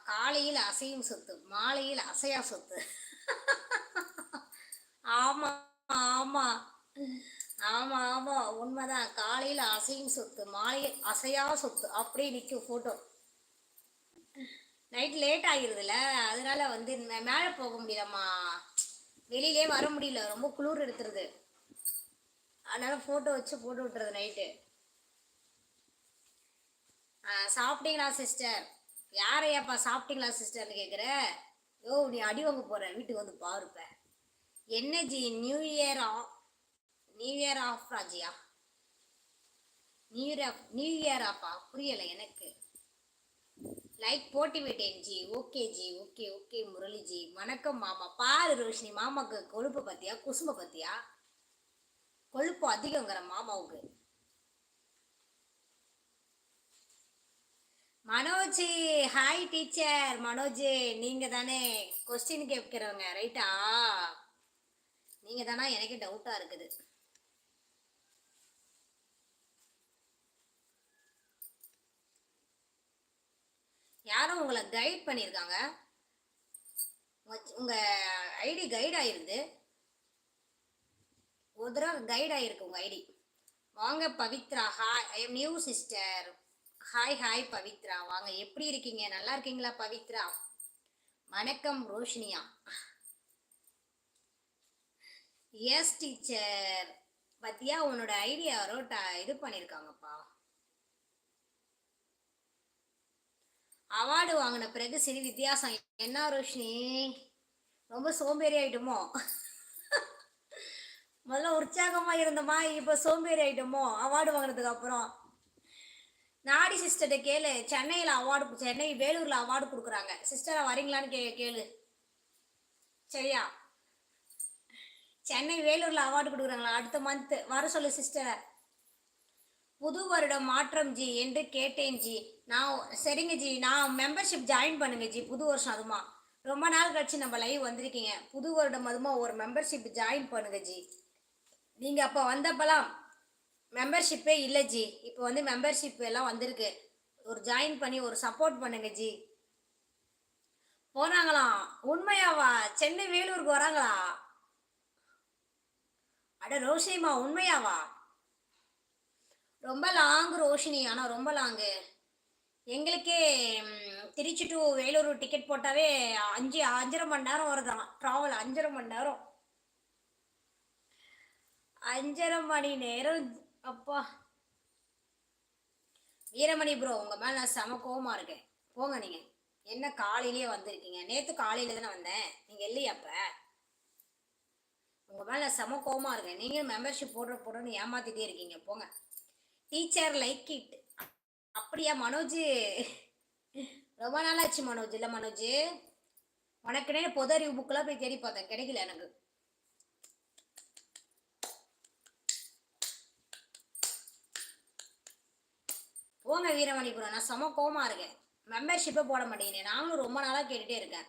காலையில் அசையும் சொத்து, மாலையில் அசையா சொத்து. ஆமா, ஆமா. ஆமா, ஆமா. உண்மைதான். காலையில் அசையும் சொத்து, மாலையில் அசையா சொத்து. அப்படியே நிற்கும் ஃபோட்டோ. நைட் லேட் ஆகிருதுல்ல, அதனால வந்து மேலே போக முடியலம்மா. வெளியிலே வர முடியல, ரொம்ப குளிர் எடுத்துருது. அதனால ஃபோட்டோ வச்சு போட்டு விட்டுறது நைட்டு. சாப்பிட்டீங்களா சிஸ்டர்? யாரையாப்பா சாப்பிட்டீங்களா சிஸ்டர்னு கேட்குற? யோ, நீ அடி வாங்க போற, வீட்டுக்கு வந்து பாருப்ப. என்ன ஜி நியூ இயர் ஆஃப் ராஜியா? நியூ இயர் ஆப்பா? புரியல எனக்கு. லைக் போட்டு விட்டேன் ji. Okay ji, okay okay Murali ji. வணக்கம் மாமா. பாரு ரோஷினி, மாமாக்கு கொழுப்பு பத்தியா, குசும்ப பத்தியா? கொழுப்பு அதிகங்கிற மாமாவுக்கு. Manoj, hi teacher Manoj. நீங்க தானே கொஸ்டின் கேட்கிறவங்க, ரைட்டா? நீங்க தானா? எனக்கு டவுட்டா இருக்குது. யாரும் உங்களை கைட் பண்ணியிருக்காங்க? உங்க ஐடி கைட் ஆயிருது. ஒரு தடவை கைட் ஆயிருக்கு உங்க ஐடி. வாங்க Pavithra. Hi, I am new sister. Hi hi Pavithra, வாங்க. எப்படி இருக்கீங்க? நல்லா இருக்கீங்களா பவித்ரா? வணக்கம் ரோஷினியா. S teacher. பத்தியா உன்னோட ஐடியா யாரோ இது பண்ணியிருக்காங்கப்பா. அவார்டு வாங்கின பிறகு சரி வித்தியாசம். என்ன ரோஷினி, ரொம்ப சோம்பேறி ஆயிட்டுமோ? முதல்ல உற்சாகமா இருந்தோமா, இப்ப சோம்பேறி ஆயிட்டோமோ அவார்டு வாங்கினதுக்கு அப்புறம்? நாடி சிஸ்டர்கிட்ட கேளு. சென்னையில் அவார்டு, சென்னை வேலூர்ல அவார்டு கொடுக்குறாங்க. சிஸ்டரா வரீங்களான்னு கேளு, சரியா? சென்னை வேலூர்ல அவார்டு கொடுக்குறாங்களா அடுத்த மந்த்? வர சொல்லு சிஸ்டரை. புது வருடம் மாற்றம் ஜி என்று கேட்டேன் ஜி. நான் சரிங்க ஜி, நான் மெம்பர்ஷிப் ஜாயின் பண்ணுங்க ஜி. புது வருஷம் அதுமா, ரொம்ப நாள் கழிச்சு நம்ம லைவ் வந்திருக்கீங்க. புது வருடம் அதுமா ஒரு மெம்பர்ஷிப் ஜாயின் பண்ணுங்க ஜி. நீங்க அப்போ வந்தப்பெல்லாம் மெம்பர்ஷிப்பே இல்லை ஜி. இப்போ வந்து மெம்பர்ஷிப் எல்லாம் வந்திருக்கு. ஒரு ஜாயின் பண்ணி ஒரு சப்போர்ட் பண்ணுங்க ஜி. போறாங்களாம்? உண்மையாவா? சென்னை வேலூருக்கு வராங்களா? அட ரோஷினிமா, உண்மையாவா? ரொம்ப லாங் ரோஷினி, ஆனால் ரொம்ப லாங்கு. எங்களுக்கே திருச்சி டு வேலூர் டிக்கெட் போட்டாவே 5.5 மணி நேரம் வருதான் ட்ராவல். 5.5 மணி நேரம். 5.5 மணி நேரம். அப்பா வீரமணி ப்ரோ, உங்கள் மேலே நான் செம கோவமா இருக்கேன். போங்க நீங்கள். என்ன காலையிலேயே வந்திருக்கீங்க? நேற்று காலையில் தானே வந்தேன், நீங்கள் இல்லையா? அப்போ உங்கள் மேலே நான் செம கோவமா இருக்கேன். நீங்கள் மெம்பர்ஷிப் போடுறன்னு ஏமாத்திட்டே இருக்கீங்க. போங்க. Teacher like it. அப்படியா மனோஜ்? ரொம்ப நாளாச்சு மனோஜ். இல்லை மனோஜ், உனக்குனே பொது அறிவு புக்கெல்லாம் போய் தேடி பார்த்தேன், கிடைக்கல எனக்கு. போங்க வீரமணிபுரம், நான் செம கோமா இருக்கேன். மெம்பர்ஷிப்பை போட மாட்டேங்கிறேன். நானும் ரொம்ப நாளாக கேட்டுகிட்டே இருக்கேன்.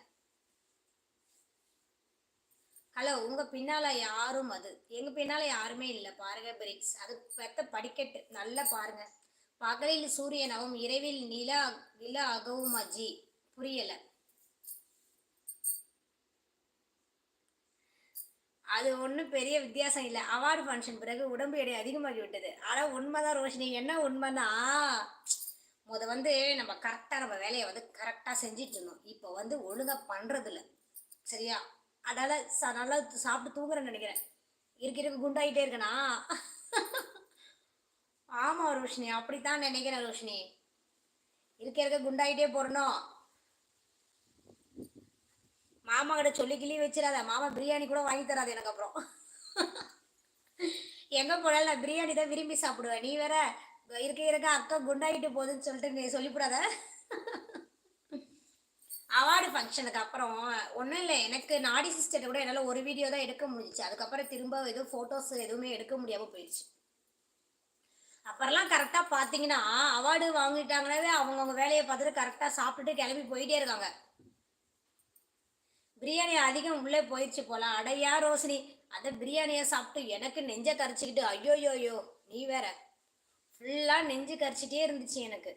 ஹலோ, உங்கள் பின்னால் யாரும்? அது எங்கள் பின்னால் யாருமே இல்லை பாருங்க. பிரிக்ஸ் அது பெத்த படிக்கட்டு. நல்லா பாருங்க. பகலில் சூரியனாவும் இரவில் நில அகவும் அஜி. புரியலை. அது ஒன்றும் பெரிய வித்தியாசம் இல்லை. அவார்டு ஃபங்க்ஷன் பிறகு உடம்பு எடை அதிகமாகி விட்டது. ஆனால் உண்மைதான் ரோஷினி. என்ன உண்மைன்னா, வந்து நம்ம கரெக்டாக நம்ம வேலையை வந்து கரெக்டாக செஞ்சிட்டு இருந்தோம். இப்போ வந்து ஒழுங்காக பண்ணுறதில்ல, சரியா? அதனால் நல்லா சாப்பிட்டு தூங்குறேன்னு நினைக்கிறேன். இருக்க குண்டாகிட்டே இருக்கனா? ஆமாம் ரோஷினி, அப்படித்தான் நினைக்கிறேன் ரோஷினி. இருக்க குண்டாகிட்டே போறணும். மாமா கிட்ட சொல்லி கிளி வச்சிடாத. மாமா பிரியாணி கூட வாங்கி தராது எனக்கு அப்புறம். எங்க போனாலும் நான் பிரியாணி தான் விரும்பி சாப்பிடுவேன். நீ வேற இருக்க அக்கா குண்டாகிட்டு போகுதுன்னு சொல்லிட்டு நீ சொல்லிவிடாத. அவார்டு ஃபங்க்ஷனுக்கு அப்புறம் ஒன்றும் இல்லை, எனக்கு நாடி சிஸ்டர் கூட என்னால் ஒரு வீடியோ தான் எடுக்க முடிஞ்சிச்சு. அதுக்கப்புறம் திரும்ப எதுவும் ஃபோட்டோஸ் எதுவுமே எடுக்க முடியாமல் போயிடுச்சு. அப்புறம்லாம் கரெக்டாக பார்த்தீங்கன்னா அவார்டு வாங்கிட்டாங்கன்னாவே அவங்கவுங்க வேலையை பார்த்துட்டு கரெக்டாக சாப்பிட்டுட்டு கிளம்பி போயிட்டே இருக்காங்க. பிரியாணி அதிகம் உள்ளே போயிடுச்சு போலாம். அடையா ரோஷினி, அதை பிரியாணியை சாப்பிட்டு எனக்கு நெஞ்சை கரைச்சிக்கிட்டு ஐயோயோயோ, நீ வேற ஃபுல்லாக நெஞ்சு கரைச்சிட்டே இருந்துச்சு எனக்கு.